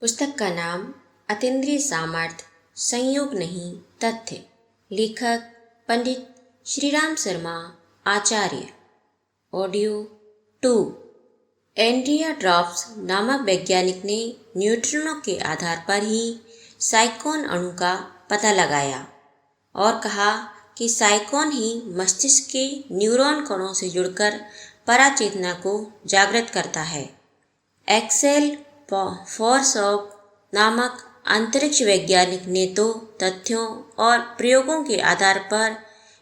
पुस्तक का नाम अतीन्द्रिय सामर्थ्य संयोग नहीं तथ्य। लेखक पंडित श्रीराम शर्मा आचार्य। ऑडियो 2। एंड्रिया ड्रॉप्स नामक वैज्ञानिक ने न्यूट्रिनो के आधार पर ही साइकोन अणु का पता लगाया और कहा कि साइकोन ही मस्तिष्क के न्यूरॉन कणों से जुड़कर पराचेतना को जागृत करता है। एक्सेल फोर्सऑफ नामक अंतरिक्ष वैज्ञानिक ने तो तथ्यों और प्रयोगों के आधार पर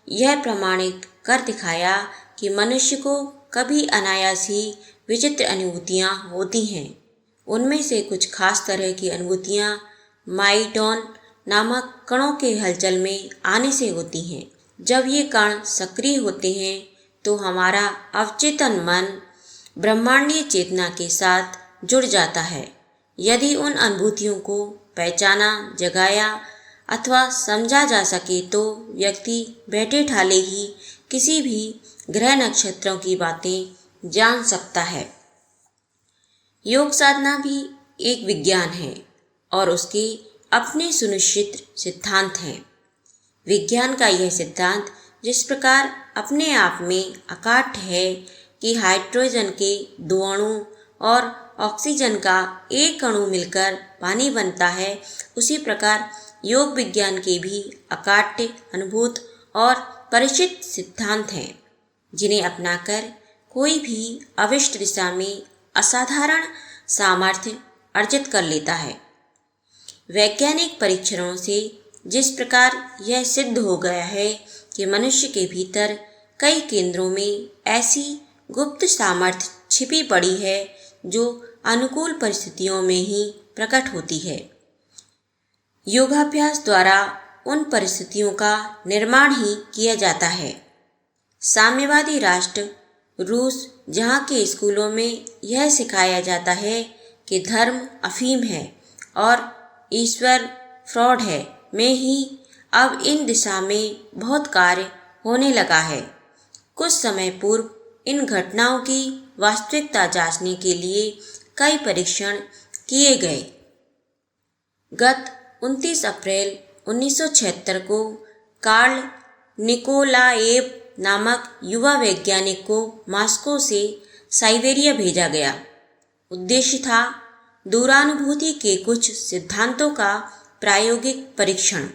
यह प्रमाणित कर दिखाया कि मनुष्य को कभी अनायास ही विचित्र अनुभूतियाँ होती हैं। उनमें से कुछ खास तरह की अनुभूतियाँ माइटोन नामक कणों के हलचल में आने से होती हैं। जब ये कण सक्रिय होते हैं तो हमारा अवचेतन मन ब्रह्मांडीय चेतना के साथ जुड़ जाता है। यदि उन अनुभूतियों को पहचाना, जगाया अथवा समझा जा सके तो व्यक्ति बैठे ठाले ही किसी भी ग्रह नक्षत्रों की बातें जान सकता है। योग साधना भी एक विज्ञान है और उसके अपने सुनिश्चित सिद्धांत हैं। विज्ञान का यह सिद्धांत जिस प्रकार अपने आप में अकाट्य है कि हाइड्रोजन के दो अणु और ऑक्सीजन का एक अणु मिलकर पानी बनता है, उसी प्रकार योग विज्ञान के भी अकाट्य, अनुभूत और परिचित सिद्धांत हैं, जिन्हें अपनाकर कोई भी अविष्ट दिशा में असाधारण सामर्थ्य अर्जित कर लेता है। वैज्ञानिक परीक्षणों से जिस प्रकार यह सिद्ध हो गया है कि मनुष्य के भीतर कई केंद्रों में ऐसी गुप्त सामर्थ्य छिपी पड़ी है जो अनुकूल परिस्थितियों में ही प्रकट होती है। योगाभ्यास द्वारा उन परिस्थितियों का निर्माण ही किया जाता है। साम्यवादी राष्ट्र रूस, जहाँ के स्कूलों में यह सिखाया जाता है कि धर्म अफीम है और ईश्वर फ्रॉड है, में ही अब इन दिशा में बहुत कार्य होने लगा है। कुछ समय पूर्व इन घटनाओं की वास्तविकता जांचने के लिए कई परीक्षण किए गए। गत 29 अप्रैल 1976 को कार्ल निकोलाएव नामक युवा वैज्ञानिक को मॉस्को से साइबेरिया भेजा गया। उद्देश्य था दूरानुभूति के कुछ सिद्धांतों का प्रायोगिक परीक्षण।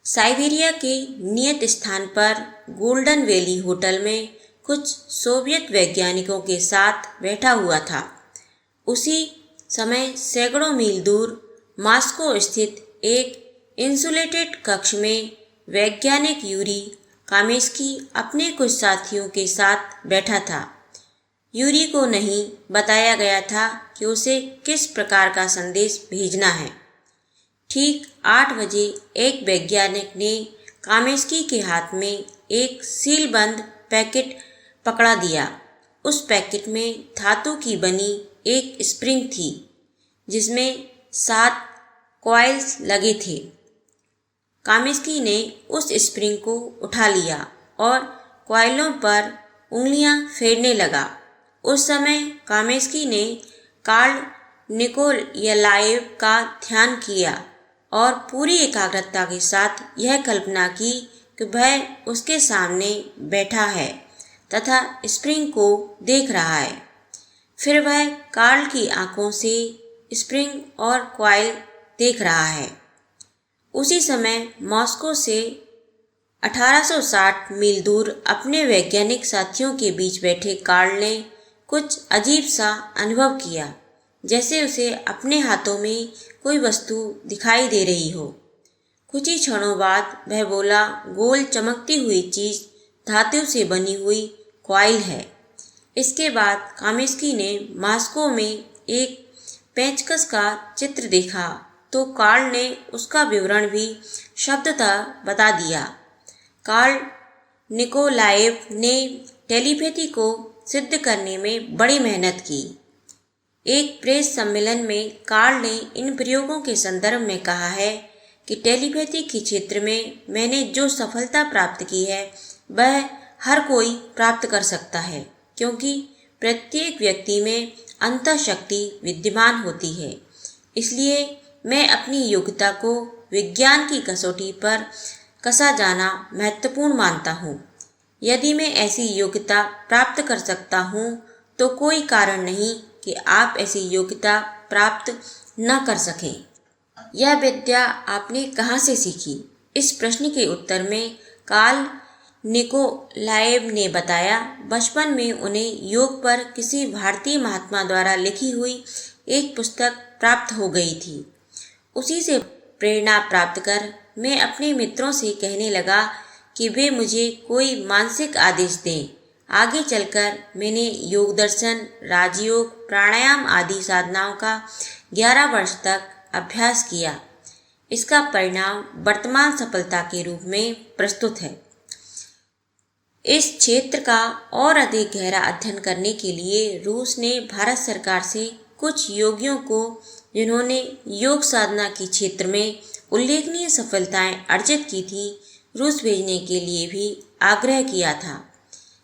साइबेरिया के नियत स्थान पर गोल्डन वैली होटल में कुछ सोवियत वैज्ञानिकों के साथ बैठा हुआ था। उसी समय सैकड़ों मील दूर मॉस्को स्थित एक इंसुलेटेड कक्ष में वैज्ञानिक यूरी कामेस्की अपने कुछ साथियों के साथ बैठा था। यूरी को नहीं बताया गया था कि उसे किस प्रकार का संदेश भेजना है। ठीक 8 बजे एक वैज्ञानिक ने कामेस्की के हाथ में एक सीलबंद पैकेट पकड़ा दिया। उस पैकेट में धातु की बनी एक स्प्रिंग थी, जिसमें 7 कॉइल्स लगे थे। कामेस्की ने उस स्प्रिंग को उठा लिया और कॉइलों पर उंगलियां फेरने लगा। उस समय कामेस्की ने कार्ल निकोलाएव का ध्यान किया और पूरी एकाग्रता के साथ यह कल्पना की कि वह उसके सामने बैठा है तथा स्प्रिंग को देख रहा है। फिर वह कार्ल की आंखों से स्प्रिंग और कॉइल देख रहा है। उसी समय मॉस्को से 1860 मील दूर अपने वैज्ञानिक साथियों के बीच बैठे कार्ल ने कुछ अजीब सा अनुभव किया, जैसे उसे अपने हाथों में कोई वस्तु दिखाई दे रही हो। कुछ ही क्षणों बाद वह बोला, गोल चमकती हुई चीज धातु से बनी हुई कॉइल है। इसके बाद कामेस्की ने मॉस्को में एक पेचकस का चित्र देखा तो कार्ल ने उसका विवरण भी शब्दतः बता दिया। कार्ल निकोलाएव ने टेलीपैथी को सिद्ध करने में बड़ी मेहनत की। एक प्रेस सम्मेलन में कार्ल ने इन प्रयोगों के संदर्भ में कहा है कि टेलीपैथी के क्षेत्र में मैंने जो सफलता प्राप्त की है वह हर कोई प्राप्त कर सकता है, क्योंकि प्रत्येक व्यक्ति में अंतःशक्ति विद्यमान होती है। इसलिए मैं अपनी योग्यता को विज्ञान की कसौटी पर कसा जाना महत्वपूर्ण मानता हूँ। यदि मैं ऐसी योग्यता प्राप्त कर सकता हूँ तो कोई कारण नहीं कि आप ऐसी योग्यता प्राप्त न कर सकें। यह विद्या आपने कहाँ से सीखी? इस प्रश्न के उत्तर में कार्ल निकोलाएव ने बताया, बचपन में उन्हें योग पर किसी भारतीय महात्मा द्वारा लिखी हुई एक पुस्तक प्राप्त हो गई थी। उसी से प्रेरणा प्राप्त कर मैं अपने मित्रों से कहने लगा कि वे मुझे कोई मानसिक आदेश दें। आगे चलकर मैंने योग दर्शन, राजयोग, प्राणायाम आदि साधनाओं का 11 वर्ष तक अभ्यास किया। इसका परिणाम वर्तमान सफलता के रूप में प्रस्तुत है। इस क्षेत्र का और अधिक गहरा अध्ययन करने के लिए रूस ने भारत सरकार से कुछ योगियों को, जिन्होंने योग साधना के क्षेत्र में उल्लेखनीय सफलताएं अर्जित की थी, रूस भेजने के लिए भी आग्रह किया था।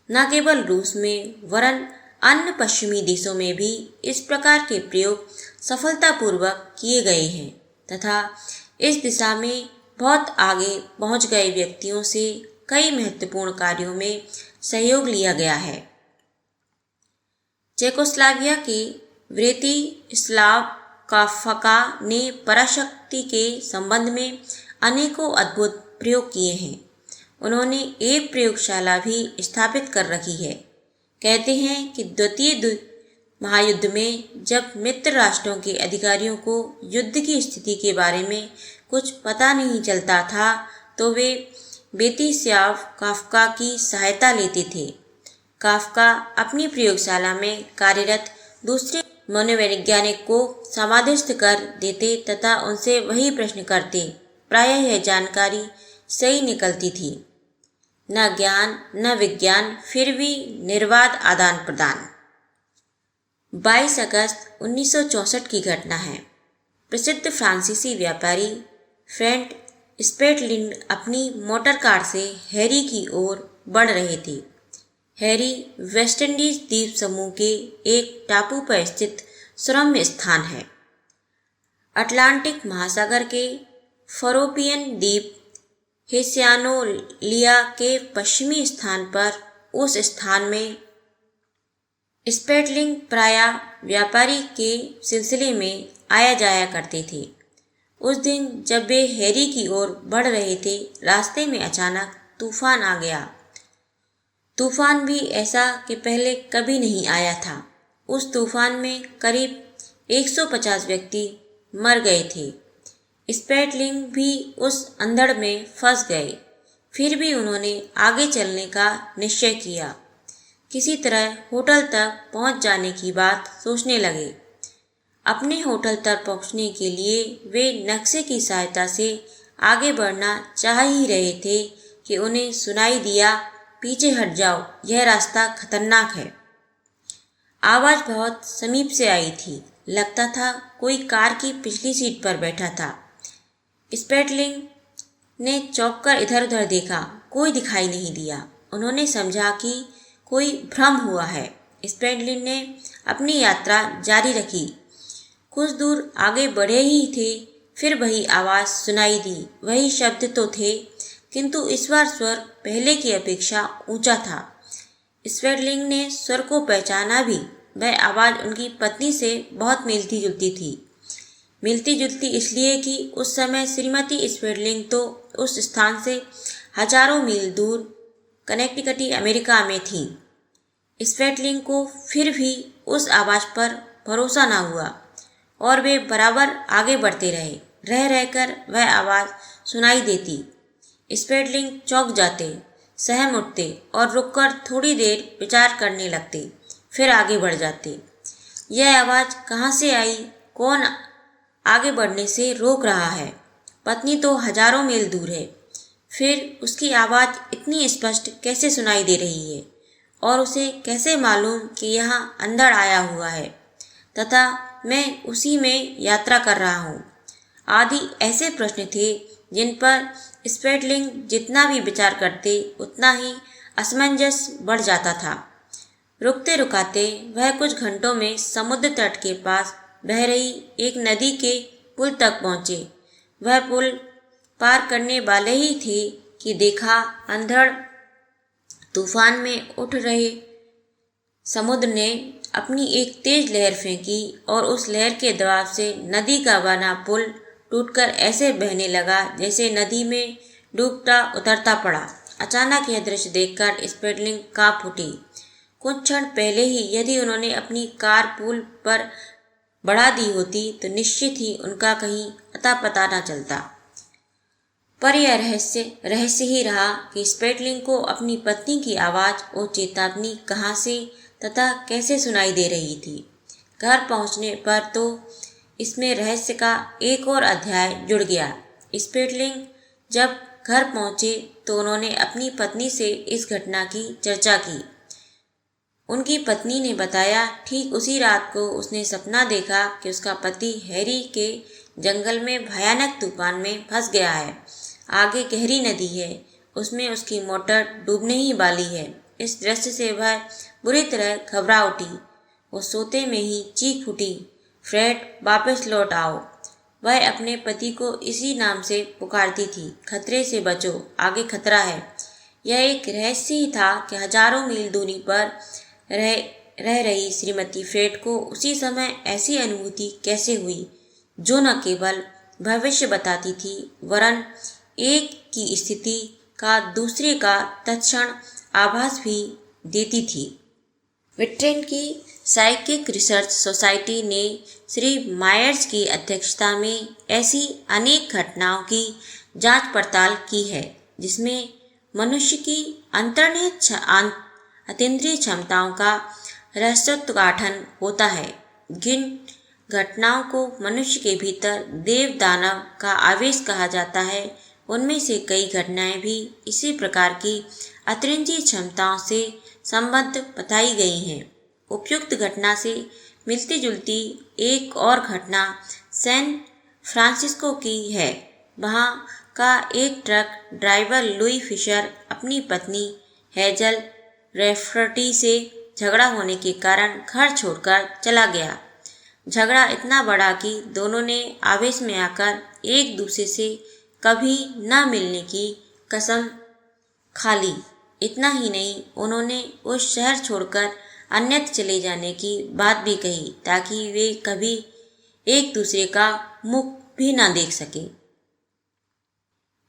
न केवल रूस में वरन अन्य पश्चिमी देशों में भी इस प्रकार के प्रयोग सफलतापूर्वक किए गए हैं तथा इस दिशा में बहुत आगे पहुंच गए व्यक्तियों से कई महत्वपूर्ण कार्यों में सहयोग लिया गया है। चेकोस्लोवाकिया के व्रेतिस्लाव काफ्का ने पराशक्ति के संबंध में अनेकों अद्भुत प्रयोग किए हैं। उन्होंने एक प्रयोगशाला भी स्थापित कर रखी है। कहते हैं कि द्वितीय महायुद्ध में जब मित्र राष्ट्रों के अधिकारियों को युद्ध की स्थिति के बारे में कुछ पता नहीं चलता था तो वे व्रेतिस्लाव काफ्का की सहायता लेते थे। काफ्का अपनी प्रयोगशाला में कार्यरत दूसरे मनोवैज्ञानिक को समाधिस्थ कर देते तथा उनसे वही प्रश्न करते। प्रायः यह जानकारी सही निकलती थी। न ज्ञान न विज्ञान, फिर भी निर्बाध आदान प्रदान। 22 अगस्त 1964 की घटना है। प्रसिद्ध फ्रांसीसी व्यापारी फ्रेंट स्पेटलिंग अपनी मोटर कार से हैरी की ओर बढ़ रहे थे। हैरी वेस्टइंडीज द्वीप समूह के एक टापू पर स्थित सुरम्य स्थान है। अटलांटिक महासागर के फरोपियन द्वीप हिस्पैनियोला के पश्चिमी स्थान पर उस स्थान में स्पेटलिंग प्रायः व्यापारी के सिलसिले में आया जाया करते थे। उस दिन जब वे हैरी की ओर बढ़ रहे थे, रास्ते में अचानक तूफान आ गया। तूफान भी ऐसा कि पहले कभी नहीं आया था। उस तूफान में करीब 150 व्यक्ति मर गए थे। स्पेटलिंग भी उस अंधड़ में फंस गए। फिर भी उन्होंने आगे चलने का निश्चय किया। किसी तरह होटल तक पहुंच जाने की बात सोचने लगे। अपने होटल तक पहुंचने के लिए वे नक्शे की सहायता से आगे बढ़ना चाह ही रहे थे कि उन्हें सुनाई दिया, पीछे हट जाओ, यह रास्ता खतरनाक है। आवाज़ बहुत समीप से आई थी। लगता था कोई कार की पिछली सीट पर बैठा था। स्पेटलिंग ने चौंक कर इधर उधर देखा, कोई दिखाई नहीं दिया। उन्होंने समझा कि कोई भ्रम हुआ है। स्पेटलिंग ने अपनी यात्रा जारी रखी। कुछ दूर आगे बढ़े ही थे, फिर वही आवाज़ सुनाई दी। वही शब्द तो थे, किंतु इस बार स्वर पहले की अपेक्षा ऊंचा था। स्पेटलिंग ने स्वर को पहचाना भी। वह आवाज़ उनकी पत्नी से बहुत मिलती जुलती थी। मिलती जुलती इसलिए कि उस समय श्रीमती स्पेटलिंग तो उस स्थान से हजारों मील दूर कनेक्टिकट अमेरिका में थी। स्पेटलिंग को फिर भी उस आवाज़ पर भरोसा न हुआ और वे बराबर आगे बढ़ते रहे। रह रहकर वह आवाज़ सुनाई देती। स्पेटलिंग चौंक जाते, सहम उठते और रुककर थोड़ी देर विचार करने लगते, फिर आगे बढ़ जाते। यह आवाज़ कहाँ से आई? कौन आगे बढ़ने से रोक रहा है? पत्नी तो हजारों मील दूर है, फिर उसकी आवाज़ इतनी स्पष्ट कैसे सुनाई दे रही है? और उसे कैसे मालूम कि यहाँ अंधड़ आया हुआ है तथा मैं उसी में यात्रा कर रहा हूँ? आदि ऐसे प्रश्न थे जिन पर स्पेटलिंग जितना भी विचार करते उतना ही असमंजस बढ़ जाता था। रुकते रुकाते वह कुछ घंटों में समुद्र तट के पास बह रही एक नदी के पुल तक पहुँचे। वह पुल पार करने वाले ही थे कि देखा अंधड़ तूफान में उठ रहे समुद्र ने अपनी एक तेज लहर फेंकी और उस लहर के दबाव से नदी का बना पुल टूटकर ऐसे बहने लगा जैसे नदी में डूबता उतरता पड़ा। अचानक यह दृश्य देखकर स्पेटलिंग कांप उठी। कुछ क्षण पहले ही यदि उन्होंने अपनी कार पुल पर बढ़ा दी होती तो निश्चित ही उनका कहीं अता पता न चलता। पर यह रहस्य ही रहा कि स्पेटलिंग को अपनी पत्नी की आवाज़ और चेतावनी कहाँ से तथा कैसे सुनाई दे रही थी। घर पहुँचने पर तो इसमें रहस्य का एक और अध्याय जुड़ गया। स्पेटलिंग जब घर पहुँचे तो उन्होंने अपनी पत्नी से इस घटना की चर्चा की। उनकी पत्नी ने बताया ठीक उसी रात को उसने सपना देखा कि उसका पति हैरी के जंगल में भयानक तूफान में फंस गया है। आगे गहरी नदी है, उसमें उसकी मोटर डूबने ही वाली है। इस दृश्य से वह बुरी तरह घबरा उठी। वो सोते में ही चीख उठी, फ्रेड वापस लौट आओ। वह अपने पति को इसी नाम से पुकारती थी, खतरे से बचो, आगे खतरा है। यह एक रहस्य ही था कि हजारों मील दूरी पर रह रही श्रीमती फ्रेड को उसी समय ऐसी अनुभूति कैसे हुई जो न केवल भविष्य बताती थी वरन एक की स्थिति का दूसरे का तत्क्षण आभास भी देती थी। विट्रेन की साइकिक रिसर्च सोसाइटी ने श्री मायर्स की अध्यक्षता में ऐसी अनेक घटनाओं की जांच पड़ताल की है जिसमें मनुष्य की अंतर्निहित अतीन्द्रिय क्षमताओं का रहस्योद्घाटन होता है। जिन घटनाओं को मनुष्य के भीतर देव दानव का आवेश कहा जाता है उनमें से कई घटनाएं भी इसी प्रकार की अतीन्द्रिय क्षमताओं से संबद्ध बताई गई हैं। उपयुक्त घटना से मिलती जुलती एक और घटना सैन फ्रांसिस्को की है। वहाँ का एक ट्रक ड्राइवर लुई फिशर अपनी पत्नी हेजल रेफर्टी से झगड़ा होने के कारण घर छोड़कर चला गया। झगड़ा इतना बड़ा कि दोनों ने आवेश में आकर एक दूसरे से कभी न मिलने की कसम खा ली। इतना ही नहीं, उन्होंने उस शहर छोड़कर अन्यत्र चले जाने की बात भी कही ताकि वे कभी एक दूसरे का मुख भी न देख सके।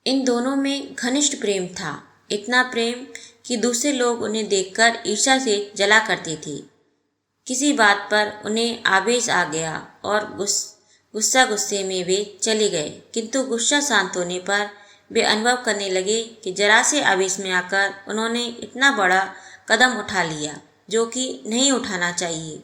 इन दोनों में घनिष्ठ प्रेम था, इतना प्रेम कि दूसरे लोग उन्हें देखकर ईर्ष्या से जला करते थे। किसी बात पर उन्हें आवेश आ गया और गुस्से में वे चले गए, किंतु गुस्सा शांत होने पर वे अनुभव करने लगे कि जरा से आवेश में आकर उन्होंने इतना बड़ा कदम उठा लिया जो कि नहीं उठाना चाहिए।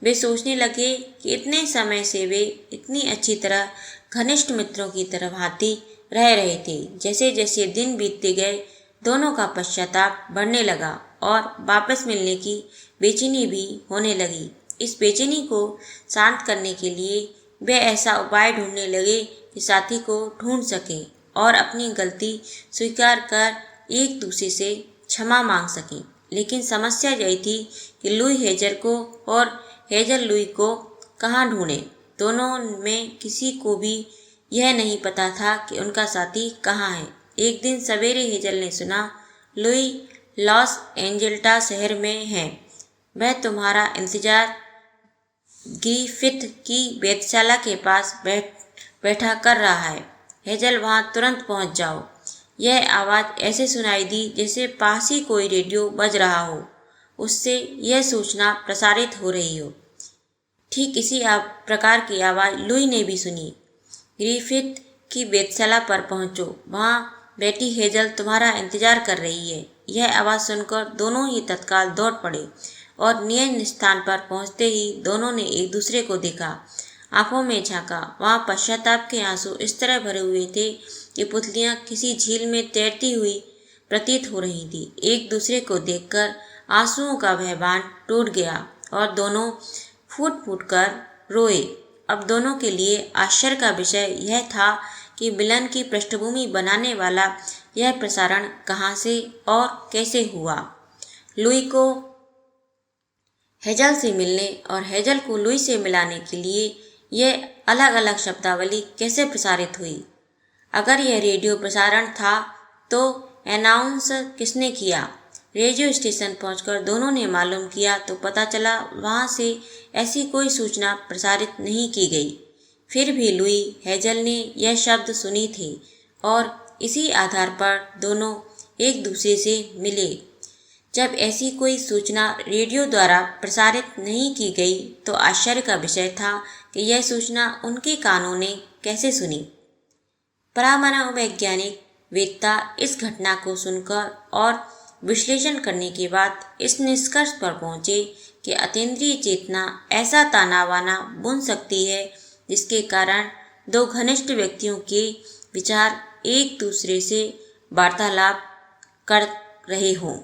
वे सोचने लगे कि इतने समय से वे इतनी अच्छी तरह घनिष्ठ मित्रों की तरह भांति रह रहे थे। जैसे जैसे दिन बीतते गए दोनों का पश्चाताप बढ़ने लगा और वापस मिलने की बेचैनी भी होने लगी। इस बेचैनी को शांत करने के लिए वे ऐसा उपाय ढूंढने लगे कि साथी को ढूंढ सकें और अपनी गलती स्वीकार कर एक दूसरे से क्षमा मांग सकें। लेकिन समस्या यही थी कि लुई हेजल को और हेजल लुई को कहाँ ढूंढे। दोनों में किसी को भी यह नहीं पता था कि उनका साथी कहाँ है। एक दिन सवेरे हेजल ने सुना लुई लॉस एंजेल्स शहर में है। वह तुम्हारा इंतजार ग्रिफिथ की वेधशाला के पास बैठा कर रहा है। हेजल वहाँ तुरंत पहुँच जाओ। यह आवाज़ ऐसे सुनाई दी जैसे पास ही कोई रेडियो बज रहा हो, उससे यह सूचना प्रसारित हो रही हो। ठीक इसी प्रकार की आवाज़ लुई ने भी सुनी। ग्रिफिथ की वेधशाला पर पहुँचो, वहाँ बेटी हेजल तुम्हारा इंतजार कर रही है। यह आवाज़ सुनकर दोनों ही तत्काल दौड़ पड़े और नियत स्थान पर पहुँचते ही दोनों ने एक दूसरे को देखा। आंखों में झांका, वहाँ पश्चाताप के आंसू इस तरह भरे हुए थे कि पुतलियाँ किसी झील में तैरती हुई प्रतीत हो रही थी। एक दूसरे को देखकर आंसुओं का वह बांध टूट गया और दोनों फूट फूट कर रोए। अब दोनों के लिए आश्चर्य का विषय यह था कि मिलन की पृष्ठभूमि बनाने वाला यह प्रसारण कहाँ से और कैसे हुआ। लुई को हेजल से मिलने और हेजल को लुई से मिलाने के लिए यह अलग अलग शब्दावली कैसे प्रसारित हुई? अगर यह रेडियो प्रसारण था तो अनाउंस किसने किया? रेडियो स्टेशन पहुंचकर दोनों ने मालूम किया तो पता चला वहां से ऐसी कोई सूचना प्रसारित नहीं की गई। फिर भी लुई हेजल ने यह शब्द सुनी थी और इसी आधार पर दोनों एक दूसरे से मिले। जब ऐसी कोई सूचना रेडियो द्वारा प्रसारित नहीं की गई तो आश्चर्य का विषय था कि यह सूचना उनके कानों ने कैसे सुनी। परामनोवैज्ञानिक वेत्ता इस घटना को सुनकर और विश्लेषण करने के बाद इस निष्कर्ष पर पहुंचे कि अतीन्द्रिय चेतना ऐसा ताना बाना बुन सकती है जिसके कारण दो घनिष्ठ व्यक्तियों के विचार एक दूसरे से वार्तालाप कर रहे हों।